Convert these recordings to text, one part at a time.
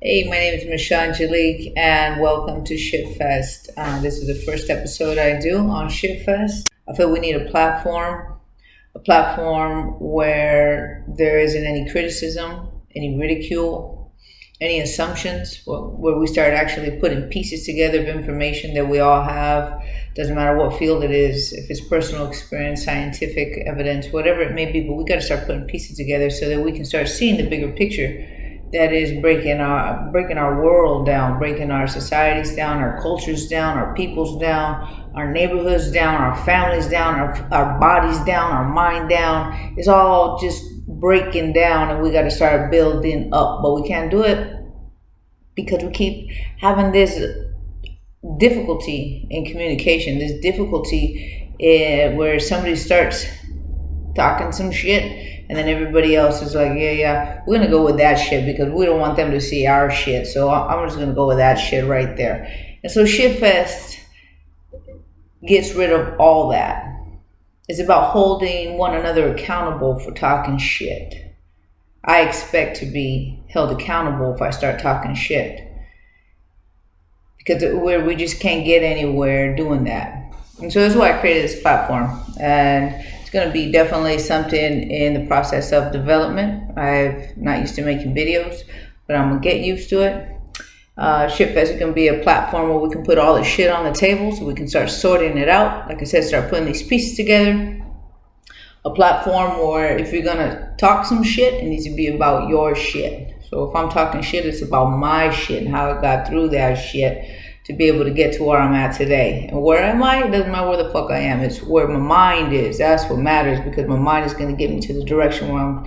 Hey, my name is Miss Angelic, and welcome to Shit Fest. This is the first episode I do on Shit Fest. I feel we need a platform where there isn't any criticism, any ridicule, any assumptions, where we start actually putting pieces together of information that we all have. Doesn't matter what field it is, if it's personal experience, scientific evidence, whatever it may be, but we got to start putting pieces together so that we can start seeing the bigger picture. That is breaking our world down, breaking our societies down, our cultures down, our peoples down, our neighborhoods down, our families down, our bodies down, our mind down. It's all just breaking down, and we got to start building up. But we can't do it because we keep having this difficulty in communication, this difficulty where somebody starts talking some shit, and then everybody else is like, yeah, we're going to go with that shit because we don't want them to see our shit. So I'm just going to go with that shit right there. And so Shitfest gets rid of all that. It's about holding one another accountable for talking shit. I expect to be held accountable if I start talking shit, because we just can't get anywhere doing that. And so that's why I created this platform. And it's going to be definitely something in the process of development. I'm not used to making videos, but I'm going to get used to it. Shitfest is going to be a platform where we can put all the shit on the table so we can start sorting it out. Like I said, start putting these pieces together. A platform where if you're going to talk some shit, it needs to be about your shit. So if I'm talking shit, it's about my shit and how I got through that shit to be able to get to where I'm at today. And where am I? It doesn't matter where the fuck I am. It's where my mind is. That's what matters, because my mind is going to get me to the direction where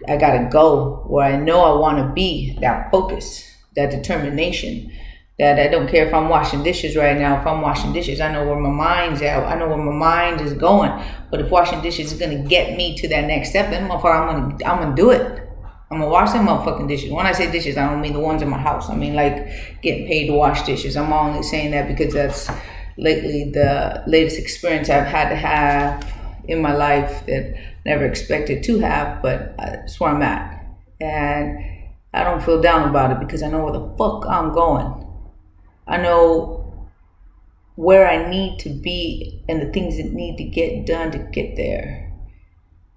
I got to go, where I know I want to be, that focus, that determination, that I don't care if I'm washing dishes right now. If I'm washing dishes, I know where my mind's at. I know where my mind is going. But if washing dishes is going to get me to that next step, then motherfucker, I'm going to do it. I'm going to wash them motherfucking dishes. When I say dishes, I don't mean the ones in my house. I mean like getting paid to wash dishes. I'm only saying that because that's lately the latest experience I've had to have in my life that I never expected to have, but that's where I'm at. And I don't feel down about it because I know where the fuck I'm going. I know where I need to be and the things that need to get done to get there,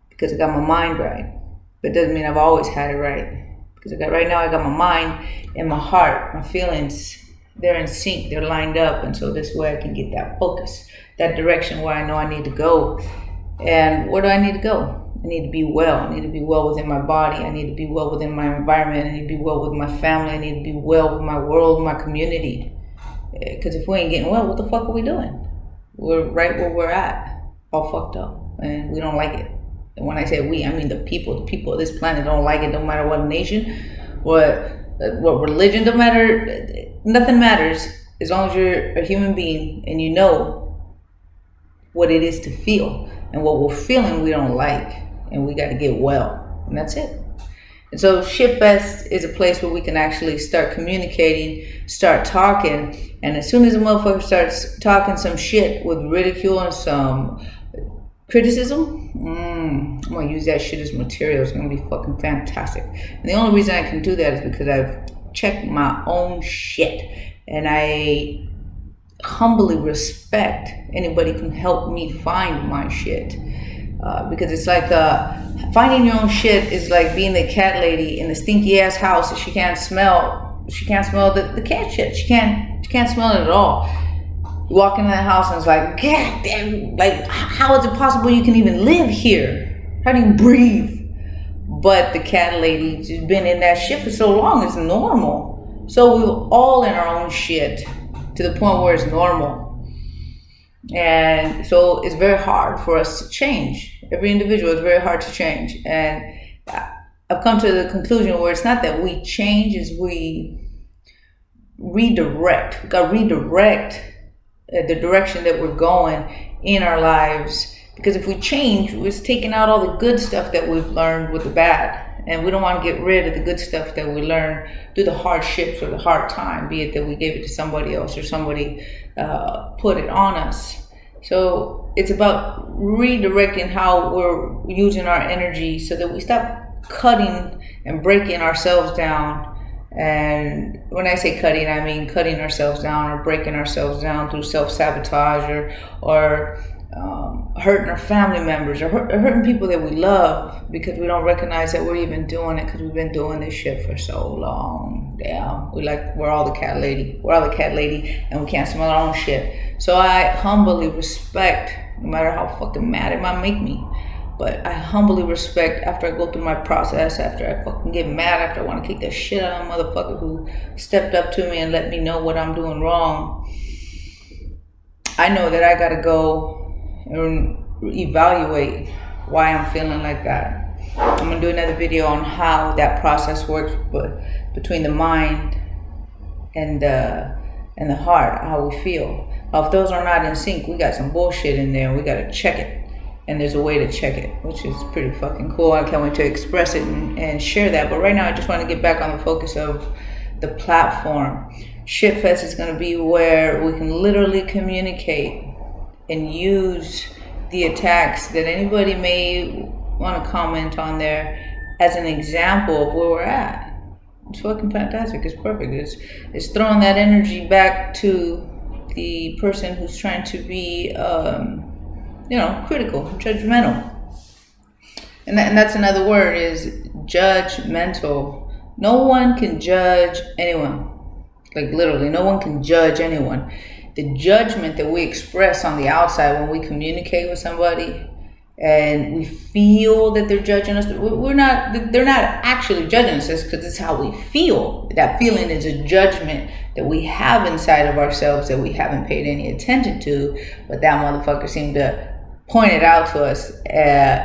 because I got my mind right. But it doesn't mean I've always had it right, because right now I got my mind and my heart, my feelings, they're in sync, they're lined up, and so this way I can get that focus, that direction where I know I need to go. And where do I need to go? I need to be well. I need to be well within my body. I need to be well within my environment. I need to be well with my family. I need to be well with my world, my community. Because if we ain't getting well, what the fuck are we doing? We're right where we're at, all fucked up, and we don't like it. And when I say we, I mean the people of this planet don't like it. No matter what nation, what religion, don't matter. Nothing matters as long as you're a human being and you know what it is to feel. And what we're feeling we don't like, and we got to get well, and that's it. And so Shitfest is a place where we can actually start communicating, start talking, and as soon as a motherfucker starts talking some shit with ridicule and some criticism, I'm going to use that shit as material. It's going to be fucking fantastic. And the only reason I can do that is because I've checked my own shit, and I humbly respect anybody who can help me find my shit. Because it's like finding your own shit is like being the cat lady in the stinky ass house that she can't smell the cat shit. She can't smell it at all. You walk into the house and it's like, God damn, like how is it possible you can even live here? How do you breathe? But the cat lady just been in that shit for so long, it's normal. So we're all in our own shit to the point where it's normal. And so it's very hard for us to change. Every individual is very hard to change. And I've come to the conclusion where it's not that we change, is we redirect. We got to redirect the direction that we're going in our lives. Because if we change, we're taking out all the good stuff that we've learned with the bad. And we don't want to get rid of the good stuff that we learned through the hardships or the hard time, be it that we gave it to somebody else or somebody put it on us. So it's about redirecting how we're using our energy so that we stop cutting and breaking ourselves down And when I say cutting, I mean cutting ourselves down or breaking ourselves down through self-sabotage or hurting our family members or hurting people that we love because we don't recognize that we're even doing it because we've been doing this shit for so long. Damn, we're all the cat lady. We're all the cat lady and we can't smell our own shit. So I humbly respect, no matter how fucking mad it might make me, but I humbly respect after I go through my process, after I fucking get mad, after I want to kick the shit out of a motherfucker who stepped up to me and let me know what I'm doing wrong. I know that I gotta go and evaluate why I'm feeling like that. I'm gonna do another video on how that process works, but between the mind and the heart, how we feel. If those are not in sync, we got some bullshit in there. We gotta check it. And there's a way to check it, which is pretty fucking cool. I can't wait to express it and share that. But right now, I just want to get back on the focus of the platform. Shitfest is going to be where we can literally communicate and use the attacks that anybody may want to comment on there as an example of where we're at. It's fucking fantastic. It's perfect. It's throwing that energy back to the person who's trying to be critical, judgmental. And that's another word, is judgmental. No one can judge anyone. Like literally, no one can judge anyone. The judgment that we express on the outside when we communicate with somebody and we feel that they're judging us, they're not actually judging us because it's how we feel. That feeling is a judgment that we have inside of ourselves that we haven't paid any attention to, but that motherfucker seemed to point it out to us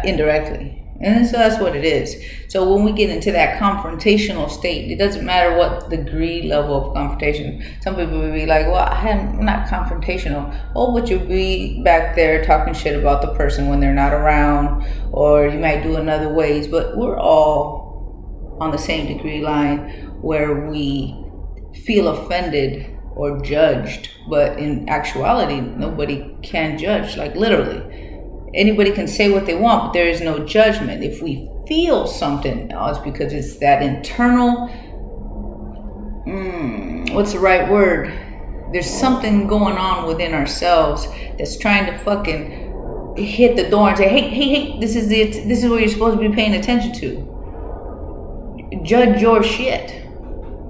indirectly. And so that's what it is. So when we get into that confrontational state, it doesn't matter what degree level of confrontation. Some people will be like, well, I'm not confrontational. Oh, but you'll be back there talking shit about the person when they're not around, or you might do it in other ways. But we're all on the same degree line where we feel offended or judged. But in actuality, nobody can judge, like literally. Anybody can say what they want, but there is no judgment. If we feel something, it's because it's that internal, what's the right word? There's something going on within ourselves that's trying to fucking hit the door and say, hey, this is it. This is what you're supposed to be paying attention to. Judge your shit.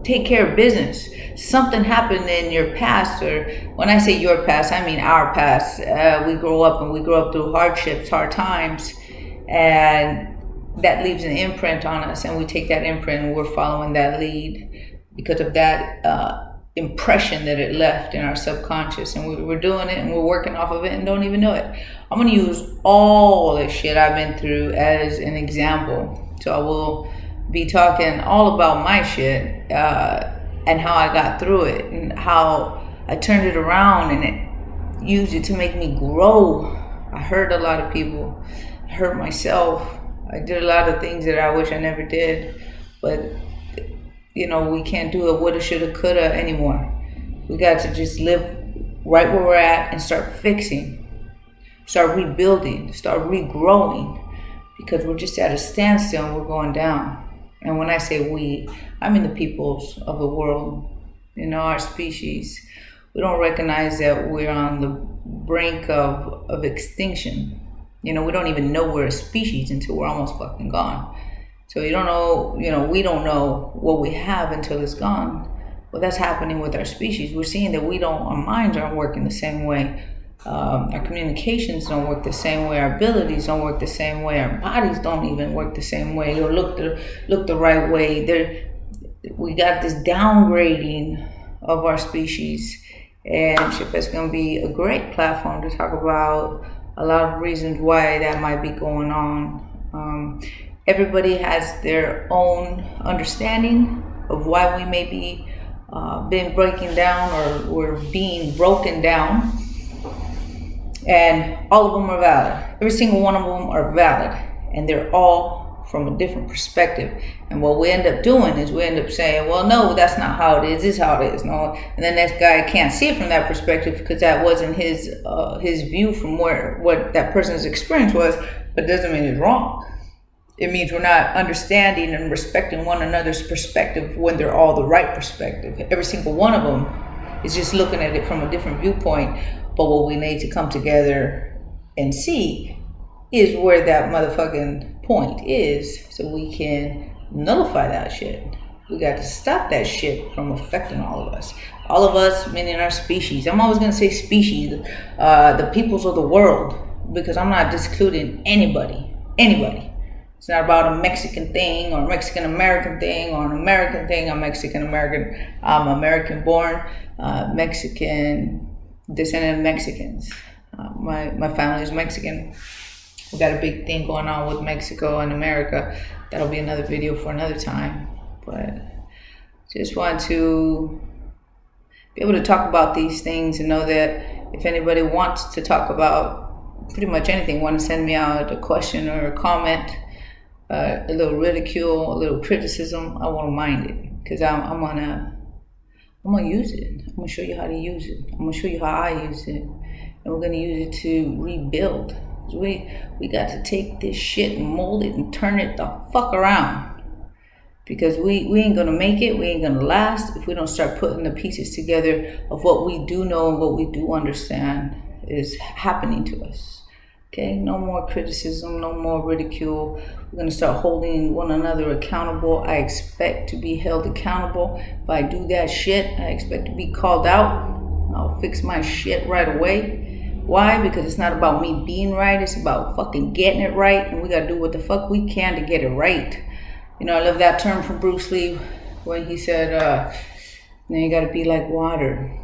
Take care of business. Something happened in your past, or when I say your past, I mean our past. We grow up through hardships, hard times, and that leaves an imprint on us, and we take that imprint and we're following that lead because of that impression that it left in our subconscious, and we're doing it and we're working off of it and don't even know it. I'm going to use all the shit I've been through as an example. So I will be talking all about my shit and how I got through it and how I turned it around and it used it to make me grow. I hurt a lot of people. I hurt myself. I did a lot of things that I wish I never did. But, we can't do a woulda, shoulda, coulda anymore. We got to just live right where we're at and start fixing, start rebuilding, start regrowing, because we're just at a standstill and we're going down. And when I say we, I mean the peoples of the world, our species. We don't recognize that we're on the brink of extinction. We don't even know we're a species until we're almost fucking gone. So you don't know, we don't know what we have until it's gone. Well, that's happening with our species. We're seeing that our minds aren't working the same way. Our communications don't work the same way. Our abilities don't work the same way. Our bodies don't even work the same way or look the right way. We got this downgrading of our species, and Shitfest is going to be a great platform to talk about a lot of reasons why that might be going on. Everybody has their own understanding of why we may be been breaking down or we're being broken down. And all of them are valid. Every single one of them are valid. And they're all from a different perspective. And what we end up doing is we end up saying, well, no, that's not how it is. This is how it is. No. And then that guy can't see it from that perspective because that wasn't his view from what that person's experience was. But it doesn't mean it's wrong. It means we're not understanding and respecting one another's perspective when they're all the right perspective. Every single one of them is just looking at it from a different viewpoint. But what we need to come together and see is where that motherfucking point is, so we can nullify that shit. We got to stop that shit from affecting all of us. All of us, meaning our species. I'm always going to say species, the peoples of the world, because I'm not excluding anybody. It's not about a Mexican thing or a Mexican American thing or an American thing. I'm Mexican American. I'm American born, Mexican, descendant of Mexicans. My family is Mexican. We got a big thing going on with Mexico and America. That'll be another video for another time. But just want to be able to talk about these things and know that if anybody wants to talk about pretty much anything, want to send me out a question or a comment, a little ridicule, a little criticism, I won't mind it, because I'm gonna use it. I'm gonna show you how to use it. I'm gonna show you how I use it, and we're gonna use it to rebuild. We got to take this shit and mold it and turn it the fuck around, because we ain't gonna make it, we ain't gonna last if we don't start putting the pieces together of what we do know and what we do understand is happening to us. Okay, no more criticism, no more ridicule. We're gonna start holding one another accountable. I expect to be held accountable. If I do that shit, I expect to be called out. I'll fix my shit right away. Why? Because it's not about me being right, it's about fucking getting it right, and we gotta do what the fuck we can to get it right. You know, I love that term from Bruce Lee when he said, you gotta be like water.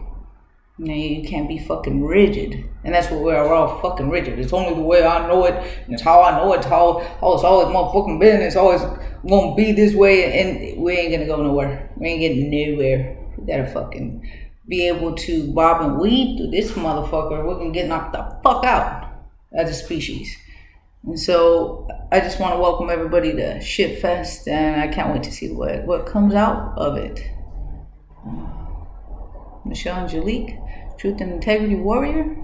You can't be fucking rigid. And that's what we're all fucking rigid. It's only the way I know it, and it's how I know it, it's how it's always motherfucking been, it's always gonna be this way, and we ain't gonna go nowhere. We ain't getting nowhere. We gotta fucking be able to bob and weave through this motherfucker. We're gonna get knocked the fuck out as a species. And so I just want to welcome everybody to Shitfest, and I can't wait to see what comes out of it. Michelle Angelic, Truth and Integrity Warrior.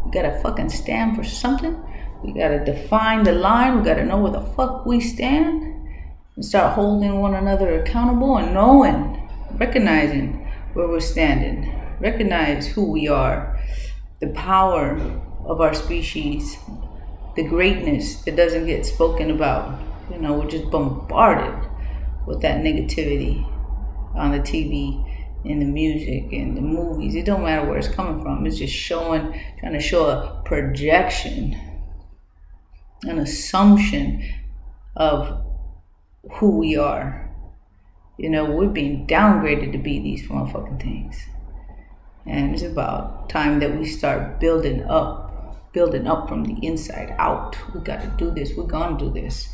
We gotta fucking stand for something. We gotta define the line. We gotta know where the fuck we stand and start holding one another accountable and knowing, recognizing where we're standing. Recognize who we are, the power of our species, the greatness that doesn't get spoken about. You know, we're just bombarded with that negativity on the TV, in the music, in the movies. It don't matter where it's coming from. It's just trying to show a projection, an assumption of who we are. You know, we're being downgraded to be these motherfucking things. And it's about time that we start building up from the inside out. We got to do this. We're gonna do this.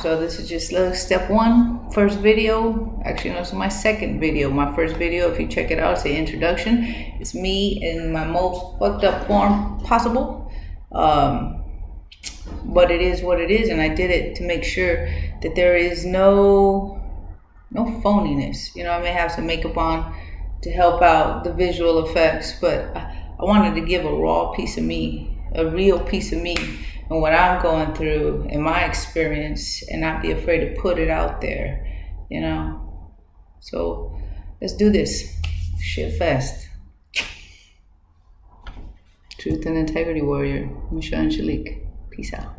So this is just step one, first video. Actually, no, it's my second video. My first video, if you check it out, it's the introduction. It's me in my most fucked up form possible. But it is what it is, and I did it to make sure that there is no phoniness. You know, I may have some makeup on to help out the visual effects, but I wanted to give a raw piece of me, a real piece of me, and what I'm going through in my experience, and not be afraid to put it out there, you know. So let's do this shit fast. Truth and Integrity Warrior, Michelle Angelic. Peace out.